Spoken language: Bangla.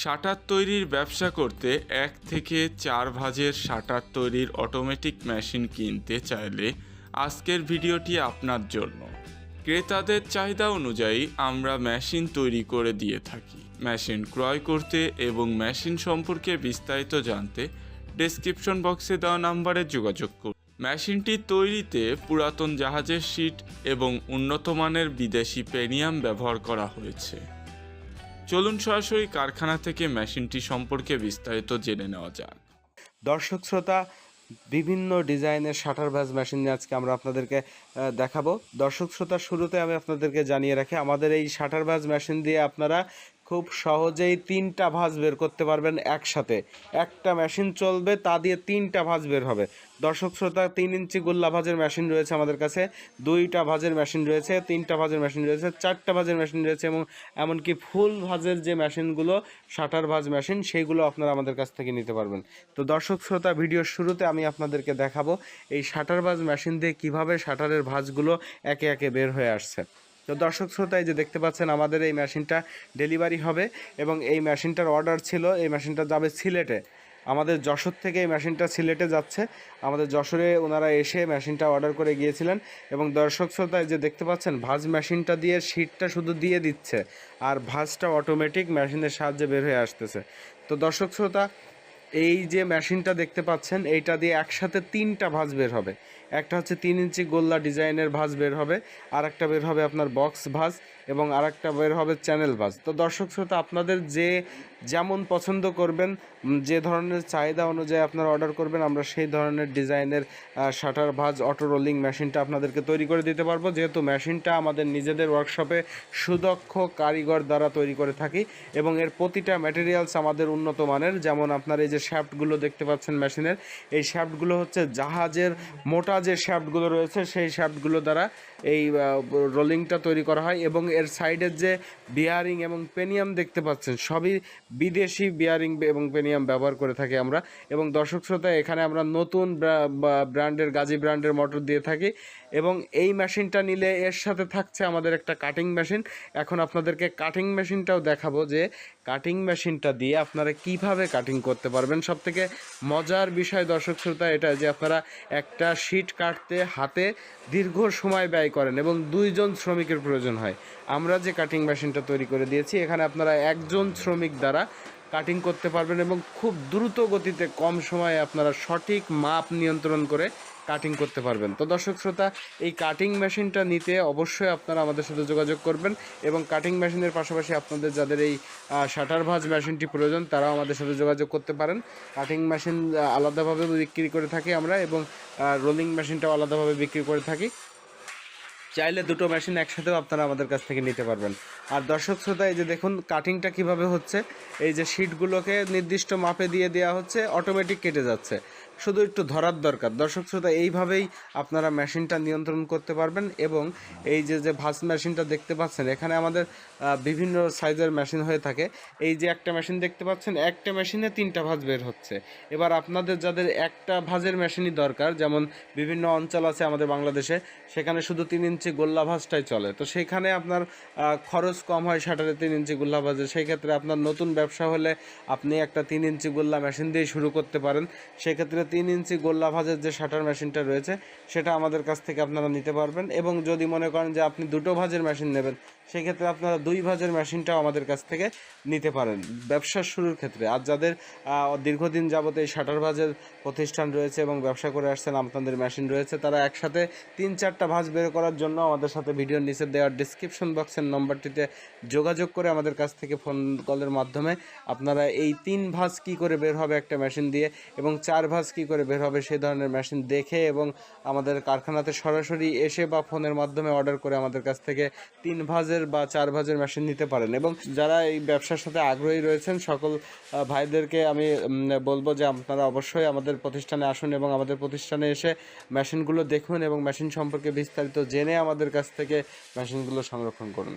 শাটার তৈরির ব্যবসা করতে 1 থেকে 4 ভাঁজের শাটার তৈরির অটোমেটিক মেশিন কিনতে চাইলে আজকের ভিডিওটি আপনার জন্য। ক্রেতাদের চাহিদা অনুযায়ী আমরা মেশিন তৈরি করে দিয়ে থাকি। মেশিন ক্রয় করতে এবং মেশিন সম্পর্কে বিস্তারিত জানতে ডেসক্রিপশন বক্সে দেওয়া নাম্বারে যোগাযোগ করুন। মেশিনটি তৈরিতে পুরাতন জাহাজের শীট এবং উন্নত মানের বিদেশি পেনিয়াম ব্যবহার করা হয়েছে। চলুন সরাসরি কারখানা থেকে মেশিনটি সম্পর্কে বিস্তারিত জেনে নেওয়া যাক। দর্শক শ্রোতা, বিভিন্ন ডিজাইনের শাটার ভাঁজ মেশিন নিয়ে আজকে আমরা আপনাদেরকে দেখাবো। দর্শক শ্রোতা, শুরুতে আমি আপনাদেরকে জানিয়ে রাখি, আমাদের এই শাটার ভাঁজ মেশিন দিয়ে আপনারা খুব সহজেই 3টা ভাঁজ বের করতে পারবেন একসাথে। একটা মেশিন চলবে, তা দিয়ে 3টা ভাঁজ বের হবে। দর্শক শ্রোতা, 3 ইঞ্চি গোল্লা ভাঁজের মেশিন রয়েছে আমাদের কাছে, 2টা ভাঁজের মেশিন রয়েছে, 3টা ভাঁজের মেশিন রয়েছে, 4টা ভাঁজের মেশিন রয়েছে এবং এমনকি ফুল ভাঁজের যে মেশিনগুলো শাটার ভাঁজ মেশিন, সেইগুলো আপনারা আমাদের কাছ থেকে নিতে পারবেন। তো দর্শক শ্রোতা, ভিডিওর শুরুতে আমি আপনাদেরকে দেখাবো এই শাটার ভাঁজ মেশিন দিয়ে কীভাবে শাটারের ভাঁজগুলো একে একে বের হয়ে আসছে। তো দর্শক শ্রোতা, এই যে দেখতে পাচ্ছেন আমাদের এই মেশিনটা ডেলিভারি হবে এবং এই মেশিনটার অর্ডার ছিল, এই মেশিনটা যাবে সিলেটে। আমাদের যশোর থেকে এই মেশিনটা সিলেটে যাচ্ছে। আমাদের যশোরে ওনারা এসে মেশিনটা অর্ডার করে গিয়েছিলেন এবং দর্শক শ্রোতা, এই যে দেখতে পাচ্ছেন ভাঁজ মেশিনটা দিয়ে শীটটা শুধু দিয়ে দিচ্ছে আর ভাঁজটা অটোমেটিক মেশিনের সাহায্যে বের হয়ে আসতেছে। তো দর্শক শ্রোতা, এই যে মেশিনটা দেখতে পাচ্ছেন, এইটা দিয়ে একসাথে 3টা ভাঁজ বের হবে। একটা হচ্ছে 3 ইঞ্চি গোল্লা ডিজাইনের ভাঁজ বের হবে, আর একটা বের হবে আপনার বক্স ভাঁজ এবং আর একটা বের হবে চ্যানেল ভাঁজ। তো দর্শক শ্রোতা, আপনাদের যেমন পছন্দ করবেন, যে ধরনের চাহিদা অনুযায়ী আপনারা অর্ডার করবেন, আমরা সেই ধরনের ডিজাইনের শাটার ভাঁজ অটো রোলিং মেশিনটা আপনাদেরকে তৈরি করে দিতে পারবো। যেহেতু মেশিনটা আমাদের নিজেদের ওয়ার্কশপে সুদক্ষ কারিগর দ্বারা তৈরি করে থাকি এবং এর প্রতিটা ম্যাটেরিয়ালস আমাদের উন্নত মানের। যেমন আপনার এই যে শ্যাফটগুলো দেখতে পাচ্ছেন মেশিনের, এই শ্যাফটগুলো হচ্ছে জাহাজের মোটা যে শ্যাফটগুলো রয়েছে সেই শ্যাফটগুলো দ্বারা এই রোলিংটা তৈরি করা হয় এবং এর সাইডের যে বিয়ারিং এবং পেনিয়াম দেখতে পাচ্ছেন, সবই বিদেশি বিয়ারিং এবং পেনিয়াম ব্যবহার করে থাকি আমরা। এবং দর্শক শ্রোতা, এখানে আমরা নতুন ব্র্যান্ডের গাজী ব্র্যান্ডের মোটর দিয়ে থাকি এবং এই মেশিনটা নিলে এর সাথে থাকছে আমাদের একটা কাটিং মেশিন। এখন আপনাদেরকে কাটিং মেশিনটাও দেখাবো যে কাটিং মেশিনটা দিয়ে আপনারা কিভাবে কাটিং করতে পারবেন। সবথেকে মজার বিষয় দর্শক শ্রোতা এটা যে আপনারা একটা শীট কাটতে হাতে দীর্ঘ সময় ব্যয় করেন এবং 2জন শ্রমিকের প্রয়োজন হয়। আমরা যে কাটিং মেশিনটা তৈরি করে দিয়েছি, এখানে আপনারা 1জন শ্রমিক দ্বারা কাটিং করতে পারবেন এবং খুব দ্রুত গতিতে কম সময়ে আপনারা সঠিক মাপ নিয়ন্ত্রণ করে কাটিং করতে পারবেন। তো দর্শক শ্রোতা, এই কাটিং মেশিনটা নিতে অবশ্যই আপনারা আমাদের সাথে যোগাযোগ করবেন এবং কাটিং মেশিনের পাশাপাশি আপনাদের যাদের এই শাটার ভাঁজ মেশিনটি প্রয়োজন, তারাও আমাদের সাথে যোগাযোগ করতে পারেন। কাটিং মেশিন আলাদাভাবে বিক্রি করে থাকি আমরা এবং রোলিং মেশিনটাও আলাদাভাবে বিক্রি করে থাকি। চাইলে দুটো মেশিন একসাথেও আপনারা আমাদের কাছ থেকে নিতে পারবেন। আর দর্শক শ্রোতা, এই যে দেখুন কাটিংটা কিভাবে হচ্ছে, এই যে শিটগুলোকে নির্দিষ্ট মাপে দিয়ে দেওয়া হচ্ছে, অটোমেটিক কেটে যাচ্ছে, শুধু একটু ধরার দরকার। দর্শক শ্রোতা, এইভাবেই আপনারা মেশিনটা নিয়ন্ত্রণ করতে পারবেন। এবং এই যে ভাঁজ মেশিনটা দেখতে পাচ্ছেন, এখানে আমাদের বিভিন্ন সাইজের মেশিন হয়ে থাকে। এই যে একটা মেশিন দেখতে পাচ্ছেন, একটা মেশিনে 3টা ভাঁজ বের হচ্ছে। এবার আপনাদের যাদের একটা ভাঁজের মেশিনই দরকার, যেমন বিভিন্ন অঞ্চল আছে আমাদের বাংলাদেশে, সেখানে শুধু 3 ইঞ্চি গোল্লা ভাঁজটাই চলে, তো সেখানে আপনার খরচ কম হয় শাটারে 3 ইঞ্চি গোল্লা ভাঁজে। সেই ক্ষেত্রে আপনার নতুন ব্যবসা হলে আপনি একটা 3 ইঞ্চি গোল্লা মেশিন দিয়ে শুরু করতে পারেন। সেক্ষেত্রে 3 ইঞ্চি গোল্লা ভাঁজের যে শাটার মেশিনটা রয়েছে, সেটা আমাদের কাছ থেকে আপনারা নিতে পারবেন। এবং যদি মনে করেন যে আপনি 2টো ভাঁজের মেশিন নেবেন, সেক্ষেত্রে আপনারা 2 ভাঁজের মেশিনটাও আমাদের কাছ থেকে নিতে পারেন ব্যবসা শুরুর ক্ষেত্রে। আর যাদের দীর্ঘদিন যাবত এই শাটার ভাঁজের প্রতিষ্ঠান রয়েছে এবং ব্যবসা করে আসছেন, আপনাদের মেশিন রয়েছে, তারা একসাথে 3-4টা ভাঁজ বের করার জন্য আমাদের সাথে ভিডিওর নিচে দেওয়ার ডিসক্রিপশন বক্সের নম্বরটিতে যোগাযোগ করে আমাদের কাছ থেকে ফোন কলের মাধ্যমে আপনারা এই 3 ভাঁজ কী করে বের হবে একটা মেশিন দিয়ে এবং 4 ভাঁজ কী করে বের হবে সেই ধরনের মেশিন দেখে এবং আমাদের কারখানাতে সরাসরি এসে বা ফোনের মাধ্যমে অর্ডার করে আমাদের কাছ থেকে 3 ভাঁজের বা 4 ভাঁজের মেশিন নিতে পারেন। এবং যারা এই ব্যবসার সাথে আগ্রহী রয়েছেন সকল ভাইদেরকে আমি বলবো যে আপনারা অবশ্যই আমাদের প্রতিষ্ঠানে আসুন এবং আমাদের প্রতিষ্ঠানে এসে মেশিনগুলো দেখুন এবং মেশিন সম্পর্কে বিস্তারিত জেনে আমাদের কাছ থেকে মেশিনগুলো সংরক্ষণ করুন।